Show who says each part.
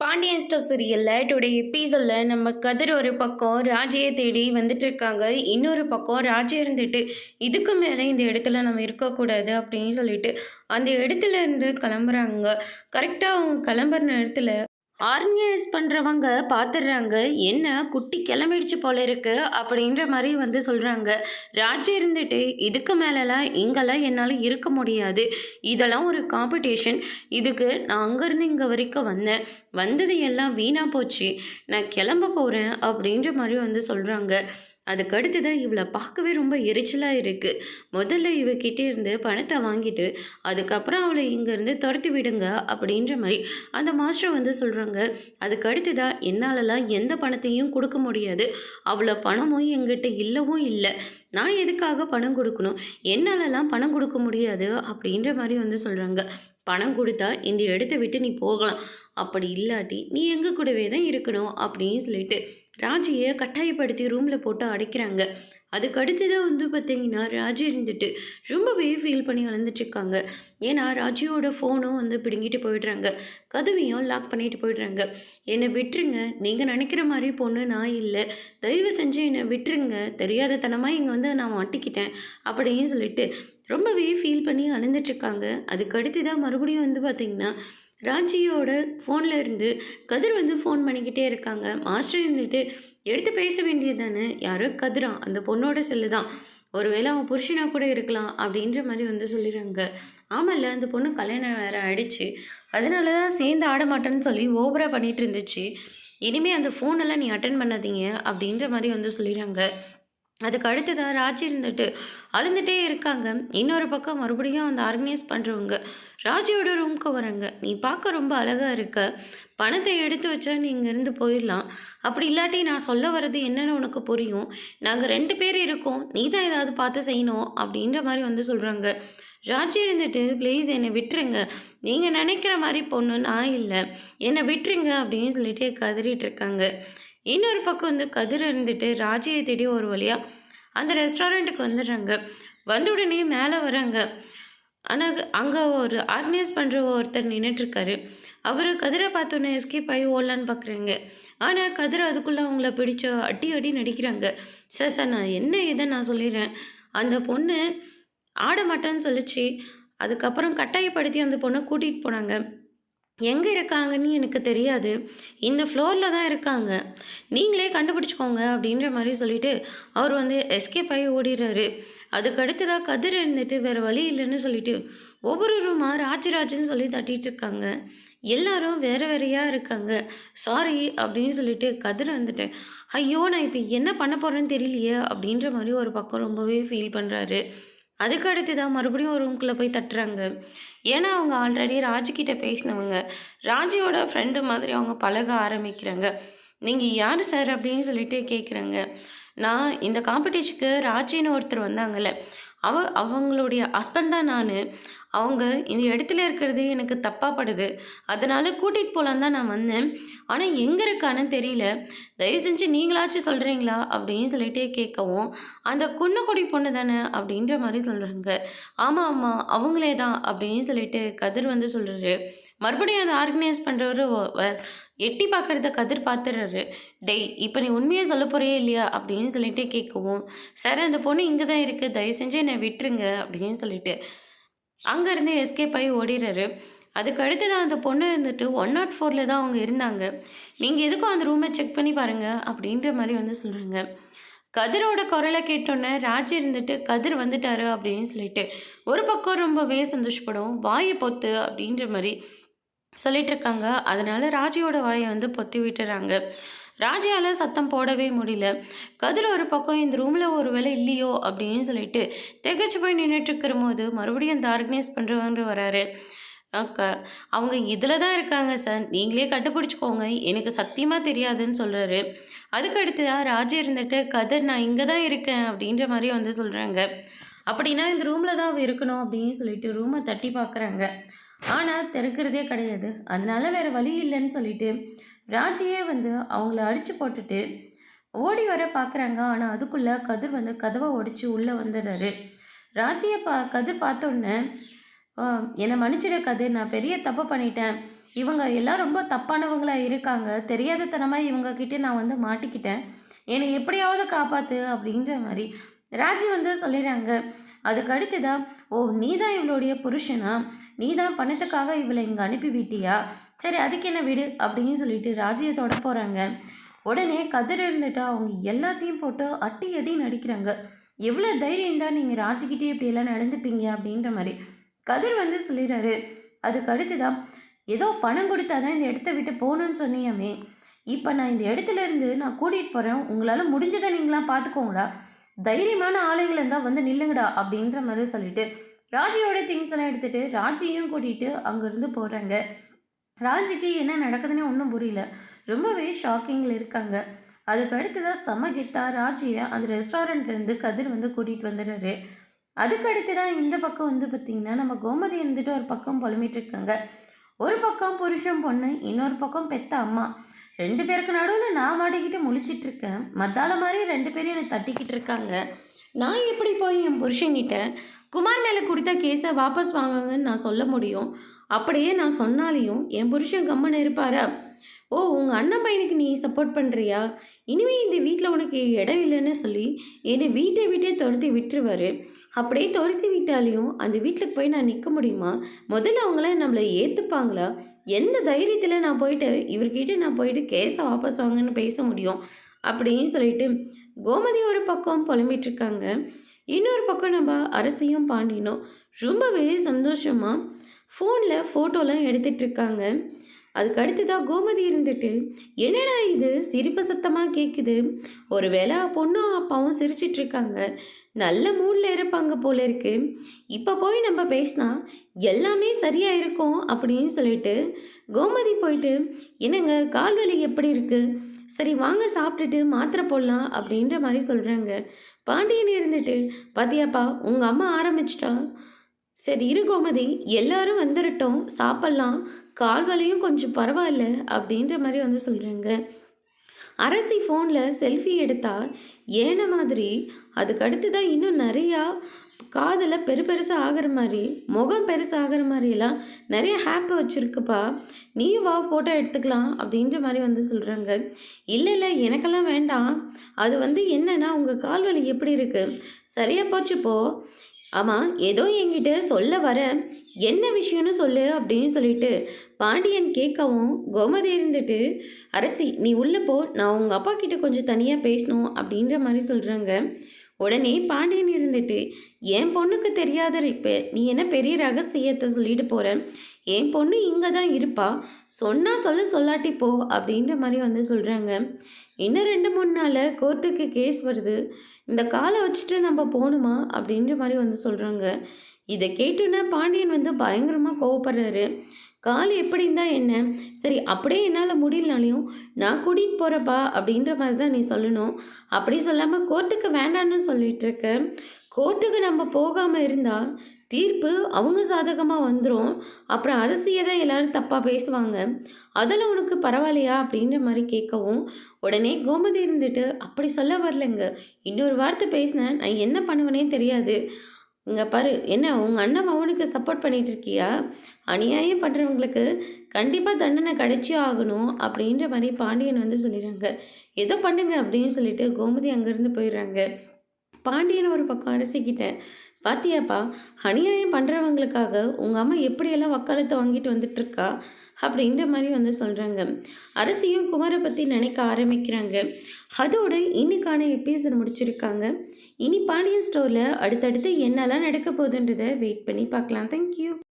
Speaker 1: Pandian store சீரியலில் today எபிசோடில் நம்ம கதிர் ஒரு பக்கம் ராஜையை தேடி வந்துட்டு இருக்காங்க. இன்னொரு பக்கம் ராஜா இருந்துட்டு இதுக்கு மேலே இந்த இடத்துல நம்ம இருக்கக்கூடாது அப்படின்னு சொல்லிட்டு அந்த இடத்துல இருந்து கிளம்புறாங்க. கரெக்டாக அவங்க கிளம்புற நேரத்தில் ஆர்கனைஸ் பண்ணுறவங்க பார்த்துடுறாங்க. என்ன குட்டி கிளம்பிடுச்சு போல இருக்கு அப்படின்ற மாதிரி வந்து சொல்கிறாங்க. ராஜா இருந்துட்டு இதுக்கு மேலெல்லாம் இங்கெல்லாம் என்னால் இருக்க முடியாது, இதெல்லாம் ஒரு காம்படிஷன், இதுக்கு நான் அங்கேருந்து இங்கே வரைக்கும் வந்தேன், வந்தது எல்லாம் வீணாக போச்சு, நான் கிளம்ப போகிறேன் அப்படின்ற மாதிரி வந்து சொல்கிறாங்க. அதுக்கடுத்து தான் இவளை பார்க்கவே ரொம்ப எரிச்சலாக இருக்குது. முதல்ல இவகிட்டே இருந்து பணத்தை வாங்கிட்டு அதுக்கப்புறம் அவளை இங்கேருந்து துரத்தி விடுங்க அப்படின்ற மாதிரி அந்த மாஸ்டர் வந்து சொல்கிறாங்க. அதுக்கடுத்து தான் என்னாலலாம் எந்த பணத்தையும் கொடுக்க முடியாது, அவ்வளோ பணமும் எங்கிட்ட இல்லவும் இல்லை, நான் எதுக்காக பணம் கொடுக்கணும், என்னாலலாம் பணம் கொடுக்க முடியாது அப்படின்ற மாதிரி வந்து சொல்கிறாங்க. பணம் கொடுத்தா இந்த இடத்த விட்டு நீ போகலாம், அப்படி இல்லாட்டி நீ எங்கள் கூடவே தான் இருக்கணும் அப்படின்னு சொல்லிட்டு ராஜியை கட்டாயப்படுத்தி ரூமில் போட்டு அடைக்கிறாங்க. அதுக்கு அடுத்ததான் வந்து பார்த்தீங்கன்னா ராஜி இருந்துட்டு ரொம்பவே ஃபீல் பண்ணி வளர்ந்துட்டுருக்காங்க. ஏன்னா ராஜியோட ஃபோனும் வந்து பிடுங்கிட்டு போயிடுறாங்க, கதவையும் லாக் பண்ணிட்டு போயிடுறாங்க. என்னை விட்டுருங்க, நீங்கள் நினைக்கிற மாதிரி பொண்ணு நான் இல்லை, தயவு செஞ்சு என்னை விட்டுருங்க, தெரியாத தனமாக இங்கே வந்து நான் மாட்டிக்கிட்டேன் அப்படின்னு சொல்லிட்டு ரொம்பவே ஃபீல் பண்ணி அழுந்துட்டுருக்காங்க. அதுக்கு அடுத்து தான் மறுபடியும் வந்து பார்த்திங்கன்னா ராஜியோட ஃபோனில் இருந்து கதிர் வந்து ஃபோன் பண்ணிக்கிட்டே இருக்காங்க. மாஸ்டர் இருந்துட்டு எடுத்து பேச வேண்டியது தானே, யாரோ கதிரான், அந்த பொண்ணோட செல்லு தான், ஒருவேளை அவன் புருஷனாக கூட இருக்கலாம் அப்படின்ற மாதிரி வந்து சொல்லிடுறாங்க. ஆமாம்ல, அந்த பொண்ணு கல்யாணம் வேறு ஆயிடுச்சு, அதனால தான் சேர்ந்து ஆட மாட்டேன்னு சொல்லி ஓவராக பண்ணிகிட்டு இருந்துச்சு, இனிமேல் அந்த ஃபோனெல்லாம் நீ அட்டன் பண்ணாதீங்க அப்படின்ற மாதிரி வந்து சொல்லிடுறாங்க. அதுக்கு அடுத்ததாக ராஜி இருந்துட்டு அழுந்துகிட்டே இருக்காங்க. இன்னொரு பக்கம் மறுபடியும் அந்த ஆர்கனைஸ் பண்ணுறவங்க ராஜியோட ரூம்க்கு வராங்க. நீ பார்க்க ரொம்ப அழகாக இருக்க, பணத்தை எடுத்து வச்சா நீ இங்கேருந்து போயிடலாம், அப்படி இல்லாட்டி நான் சொல்ல வர்றது என்னென்னு உனக்கு புரியும், நாங்கள் 2 பேர் இருக்கோம், நீ தான் ஏதாவது பார்த்து செய்யணும் அப்படின்ற மாதிரி வந்து சொல்கிறாங்க. ராஜி இருந்துட்டு ப்ளீஸ் என்னை விட்டுருங்க, நீங்கள் நினைக்கிற மாதிரி பொண்ணு நான் இல்லை, என்னை விட்டுருங்க அப்படின்னு சொல்லிட்டு கதறிட்டு இருக்காங்க. இன்னொரு பக்கம் வந்து கதிர் இருந்துட்டு ராஜியை தேடி ஒரு வழியாக அந்த ரெஸ்டாரண்ட்டுக்கு வந்துடுறாங்க. வந்த உடனே மேலே வராங்க. ஆனால் அங்கே ஒரு ஆர்கனைஸ் பண்ணுற ஒருத்தர் நின்றுட்டுருக்காரு. அவர் கதிரை பார்த்தோன்னே எஸ்கேப் ஆகி ஓடலான்னு பார்க்குறாங்க. ஆனால் கதிரை அதுக்குள்ளே அவங்கள பிடிச்ச அடி அடி நடிக்கிறாங்க. சார் நான் என்ன இதை நான் சொல்லிடுறேன், அந்த பொண்ணு ஆட மாட்டேன்னு சொல்லிச்சு, அதுக்கப்புறம் கட்டாயப்படுத்தி அந்த பொண்ணை கூட்டிகிட்டு போனாங்க, எங்கே இருக்காங்கன்னு எனக்கு தெரியாது, இந்த ஃப்ளோரில் தான் இருக்காங்க, நீங்களே கண்டுபிடிச்சிக்கோங்க அப்படின்ற மாதிரி சொல்லிட்டு அவர் வந்து எஸ்கேப் ஆகி ஓடிடுறாரு. அதுக்கு அடுத்ததாக கதிர் இருந்துட்டு வேறு வழி இல்லைன்னு சொல்லிட்டு ஒவ்வொரு ரூமாக ராஜராஜன்னு சொல்லி தட்டிகிட்டு இருக்காங்க. எல்லாரும் வேறு வேறையாக இருக்காங்க. சாரி அப்படின்னு சொல்லிட்டு கதிர் வந்துட்டு ஐயோ நான் இப்போ என்ன பண்ண போகிறேன்னு தெரியலையே அப்படின்ற மாதிரி ஒரு பக்கம் ரொம்பவே ஃபீல் பண்ணுறாரு. அதுக்கு அடுத்து தான் மறுபடியும் ஒரு ரூம்குள்ளே போய் தட்டுறாங்க. ஏன்னா அவங்க ஆல்ரெடி ராஜிக்கிட்ட பேசினவங்க, ராஜியோட ஃப்ரெண்டு மாதிரி அவங்க பழக ஆரம்பிக்கிறாங்க. நீங்கள் யார் சார் அப்படின்னு சொல்லிட்டு கேட்குறாங்க. நான் இந்த காம்படிஷனுக்கு ராஜின்னு ஒருத்தர் வந்தாங்கல்ல, அவங்களுடைய ஹஸ்பண்ட் தான் நான், அவங்க இந்த இடத்துல இருக்கிறது எனக்கு தப்பாக படுது, அதனால் கூட்டிகிட்டு போகலான் தான் நான் வந்தேன், ஆனால் எங்கே இருக்கான்னு தெரியல, தயவு செஞ்சு நீங்களாச்சும் சொல்கிறீங்களா அப்படின்னு சொல்லிட்டு கேட்கவும், அந்த குன்னக்குடி பொண்ணு தானே அப்படின்ற மாதிரி சொல்கிறாங்க. ஆமாம் ஆமாம் அவங்களே தான் அப்படின்னு சொல்லிட்டு கதிர் வந்து சொல்கிறாரு. மறுபடியும் அதை ஆர்கனைஸ் பண்ணுறவர் எட்டி பார்க்குறத கதிர் பார்த்துறாரு. டேய் இப்போ நீ உண்மையை சொல்ல போகிறே இல்லையா அப்படின்னு சொல்லிட்டு கேட்கவும், சார் அந்த பொண்ணு இங்கே தான் இருக்குது, தயவு செஞ்சு என்னை விட்டுருங்க அப்படின்னு சொல்லிட்டு அங்கேருந்து எஸ்கேப் ஆகி ஓடிடுறாரு. அதுக்கு அடுத்து தான் அந்த பொண்ணு இருந்துட்டு 104 தான் அவங்க இருந்தாங்க, நீங்கள் எதுக்கும் அந்த ரூமை செக் பண்ணி பாருங்கள் அப்படின்ற மாதிரி வந்து சொல்கிறாங்க. கதிரோட குரலை கேட்டோன்னே ராஜி இருந்துட்டு கதிர் வந்துட்டாரு அப்படின்னு சொல்லிட்டு ஒரு பக்கம் ரொம்பவே சந்தோஷப்படும், வாயை பொத்து அப்படின்ற மாதிரி சொல்லிட்டு இருக்காங்க. அதனால ராஜியோட வாயை வந்து பொத்தி விட்டுறாங்க. ராஜியால் சத்தம் போடவே முடியல. கதிர் ஒரு பக்கம் இந்த ரூமில் ஒரு வேலை இல்லையோ அப்படின்னு சொல்லிட்டு திகச்சு போய் நின்றுட்டுருக்கிற போது மறுபடியும் அந்த ஆர்கனைஸ் பண்ணுறவங்க வராரு. அவங்க இதில் தான் இருக்காங்க சார், நீங்களே கண்டுபிடிச்சிக்கோங்க, எனக்கு சத்தியமாக தெரியாதுன்னு சொல்கிறாரு. அதுக்கு அடுத்ததாக ராஜி இருந்துட்டு கதிர் நான் இங்கே தான் இருக்கேன் அப்படின்ற மாதிரி வந்து சொல்கிறாங்க. அப்படின்னா இந்த ரூமில் தான் இருக்கணும் அப்படின்னு சொல்லிட்டு ரூமை தட்டி பார்க்குறாங்க. ஆனால் திறக்கிறதே கிடையாது. அதனால வேறு வழி இல்லைன்னு சொல்லிட்டு ராஜியே வந்து அவங்கள அடித்து போட்டுட்டு ஓடி வர பார்க்குறாங்க. ஆனால் அதுக்குள்ளே கதிர் வந்து கதவை ஒடிச்சு உள்ளே வந்துடுறாரு. ராஜியை கதிர் பார்த்தோன்னே என்னை மன்னிச்சிட கதிர், நான் பெரிய தப்பு பண்ணிட்டேன், இவங்க எல்லாம் ரொம்ப தப்பானவங்களா இருக்காங்க. தெரியாதத்தனமா இவங்க கிட்ட நான் வந்து மாட்டிக்கிட்டேன். என்னை எப்படியாவது காப்பாத்து அப்படின்ற மாரி ராஜி வந்து சொல்லிடுறாங்க. அதுக்கு அடுத்ததா, "ஓ! நீ தான் இவளுடைய புருஷனா? நீ தான் பணத்துக்காக இவள இங்க அனுப்பி விட்டியா? சரி அதுக்கு என்ன விடு" அப்படின்னு சொல்லிட்டு ராஜிய தொட போறாங்க. உடனே கதிர் இருந்துட்டு அவங்க எல்லாத்தையும் போட்டு அடி அடின்னு அடிக்கிறாங்க. "எவ்வளோ தைரியம் தான் நீங்க ராஜிகிட்டயே இப்படியெல்லாம் நடந்துப்பீங்க?" அப்படின்ற மாரி. கதிர் வந்து சொல்லிடுறாரு. அதுக்கு அடுத்ததா, "ஏதோ பணம் குடுத்தா தான் இந்த இடத்த விட்டு போணும்னு சொன்னியாமே! இப்ப நான் இந்த இடத்துல இருந்து நான் கூட்டிட்டு போறேன். உங்களால முடிஞ்சத நீங்கலாம் பார்த்துக்கோங்கடா. தைரியமான ஆளுங்களா இருந்தா வந்து நில்லுங்கடா" அப்படின்ற மாரி சொல்லிட்டு, ராஜியோட திங்ஸ் எல்லாம் எடுத்துட்டு ராஜியையும் கூட்டிட்டு அங்கருந்து போறாங்க. ராஜிக்கு என்ன நடக்குதுன்னே ஒண்ணும் புரியல. ரொம்பவே ஷாக்கிங்ல இருக்காங்க. அதுக்கு அடுத்ததா செம கெத்தா ராஜிய அந்த ரெஸ்டாரண்ட்லேருந்து கதிர் வந்து கூட்டிட்டு வந்துடுறாரு. அதுக்கு அடுத்ததா இந்த பக்கம் வந்து பார்த்தீங்கன்னா, நம்ம கோமதி இருந்துட்டு ஒரு பக்கம் புலம்பிட்டு இருக்காங்க. ஒரு பக்கம் புருஷன், பொண்ணு, இன்னொரு பக்கம் பெத்த அம்மா. 2 பேருக்கு நடுவுல நான் மாட்டிக்கிட்டு முழிச்சிட்டு இருக்கேன். மத்தால மாரி 2 பேரும் என்ன தட்டிக்கிட்டு இருக்காங்க. நான் எப்படி போய் என் புருஷன்கிட்ட குமார் மேல குடுத்த கேஸ வாபஸ் வாங்குங்கன்னு நான் சொல்ல முடியும்? அப்படியே நான் சொன்னாலயும் என் புருஷன் கம்முனு இருப்பாரா? "ஓ! உங்க அண்ணன் பையனுக்கு நீ சப்போர்ட் பண்றியா? இனிமே இந்த வீட்ல உனக்கு இடம் இல்லன்னு சொல்லி என்ன வீட்ட விட்டே தொரத்தி விட்டுருவாரு. அப்படியே தொரத்தி விட்டாலயும் அந்த வீட்டுக்கு போய் நான் நிக்க முடியுமா? முதல்ல அவங்களாம் நம்மள ஏத்துப்பாங்களா? எந்த தைரியத்துல நான் போயிட்டு இவர்கிட்ட நான் போயிட்டு கேஸ வாபஸ் வாங்குன்னு பேச முடியும்?" அப்படின்னு சொல்லிட்டு கோமதி ஒரு பக்கம் புலம்பிட்டு இருக்காங்க. இன்னொரு பக்கம் நம்ம அரசியும் பாண்டியனும் ரொம்பவே சந்தோஷமா ஃபோன்ல ஃபோட்டோலாம் எடுத்துட்டு இருக்காங்க. அதுக்கு அடுத்ததா கோமதி இருந்துட்டு, "என்னடா இது சிரிப்பு சத்தமா கேட்குது. ஒருவேளை பொண்ணும் அப்பாவும் சிரிச்சிட்டு இருக்காங்க. நல்ல மூட்ல இருப்பாங்க போல இருக்கு. இப்ப போய் நம்ம பேசினா எல்லாமே சரியா இருக்கும்." அப்படின்னு சொல்லிட்டு கோமதி போயிட்டு, "என்னங்க கால் வலி எப்படி இருக்கு? சரி வாங்க சாப்பிட்டுட்டு மாத்திரை போடலாம்." அப்படின்ற மாரி சொல்றாங்க. பாண்டியன் இருந்துட்டு, "பாத்தியாப்பா உங்க அம்மா ஆரம்பிச்சுட்டா. சரி இரு கோமதி, எல்லாரும் வந்துரட்டும் சாப்பிடலாம். கால் வலியும் கொஞ்சம் பரவாயில்ல." அப்படின்ற மாரி வந்து சொல்றாங்க. அரசி ஃபோன்ல செல்ஃபி எடுத்தா ஏன மாதிரி, அதுக்கு அடுத்து தான் இன்னும் நெறையா காதுல பெருசா ஆகுற மாரி, முகம் பெருசா ஆகுற மாரியெல்லாம் நெறைய ஆப் வச்சிருக்குப்பா. நீயும் வா ஃபோட்டோ எடுத்துக்கலாம் அப்படின்ற மாரி வந்து சொல்றாங்க. "இல்ல, இல்ல எனக்கெல்லாம் வேண்டாம். அது வந்து என்னன்னா, உங்க கால் வலி எப்படி இருக்கு? சரியா போச்சு இப்போ. ஆமா, ஏதோ என்கிட்ட சொல்ல வர. என்ன விஷயம்னு சொல்லு" அப்படின்னு சொல்லிட்டு பாண்டியன் கேட்கவும், கோமதி இருந்துட்டு, "அரசி நீ உள்ள போ. நான் உங்க அப்பா கிட்ட கொஞ்சம் தனியா பேசணும்." அப்படின்ற மாரி சொல்றாங்க. உடனே பாண்டியன் இருந்துட்டு, "என் பொண்ணுக்கு தெரியாத நீ என்ன பெரிய ரகசியத்த சொல்லிட்டு போற? என் பொண்ணு இங்க தான் இருப்பா. சொன்னா சொல்லு, சொல்லாட்டி போ." அப்படின்ற மாரி வந்து சொல்றாங்க. "இன்னும் 2, 3 நாள்ல கோர்ட்டுக்கு கேஸ் வருது. இந்த கால வச்சுட்டு நம்ம போணுமா?" அப்படின்ற மாரி வந்து சொல்றாங்க. இத கேட்டோனே பாண்டியன் வந்து பயங்கரமா கோவப்படுறாரு. "கால் எப்படி இருந்தா என்ன? சரி அப்படியே என்னால முடியலனாலும், நான் கூட்டிட்டு போறேன்ப்பா அப்படின்ற மாரி தான் நீ சொல்லணும். அப்படி சொல்லாம கோர்ட்டுக்கு வேண்டான்னு சொல்லிட்டு இருக்க. கோர்ட்டுக்கு நம்ம போகாம இருந்தா, தீர்ப்பு அவங்க சாதகமா வந்துரும். அப்புறம் அரசிய தான் எல்லாரும் தப்பா பேசுவாங்க. அதெல்லாம் உனக்கு பரவாயில்லையா?" அப்படின்ற மாரி கேட்கவும், உடனே கோமதி இருந்துட்டு, "அப்படி சொல்ல வரலங்க. இன்னொரு வார்த்தை பேசினேன் நான் என்ன பண்ணுவேனே தெரியாது. இங்க பாரு, என்ன உங்க அண்ணன் மகனுக்கு சப்போர்ட் பண்ணிட்டு இருக்கியா? அநியாயம் பண்றவங்களுக்கு கண்டிப்பா தண்டனை கிடைச்சே ஆகணும்." அப்படின்ற மாரி பாண்டியன் வந்து சொல்லிடுறாங்க. "ஏதோ பண்ணுங்க." அப்படின்னு சொல்லிட்டு கோமதி அங்கேருந்து போயிடுறாங்க. பாண்டியன் ஒரு பக்கம் அரசிக்கிட்ட, "பாத்தியாப்பா, அநியாயம் பண்றவங்களுக்காக உங்க அம்மா எப்படியெல்லாம் வக்காலத்து வாங்கிட்டு வந்துட்டுருக்கா." அப்படின்ற மாரி வந்து சொல்றாங்க. அரசியும் குமார பத்தி நினைக்க ஆரம்பிக்கிறாங்க. அதோட இன்னைக்கான எபிசோட் முடிச்சிருக்காங்க. இனி பாண்டியன் ஸ்டோர்ல அடுத்தடுத்து என்னலாம் நடக்க போகுதுன்றத வெயிட் பண்ணி பார்க்கலாம். Thank you.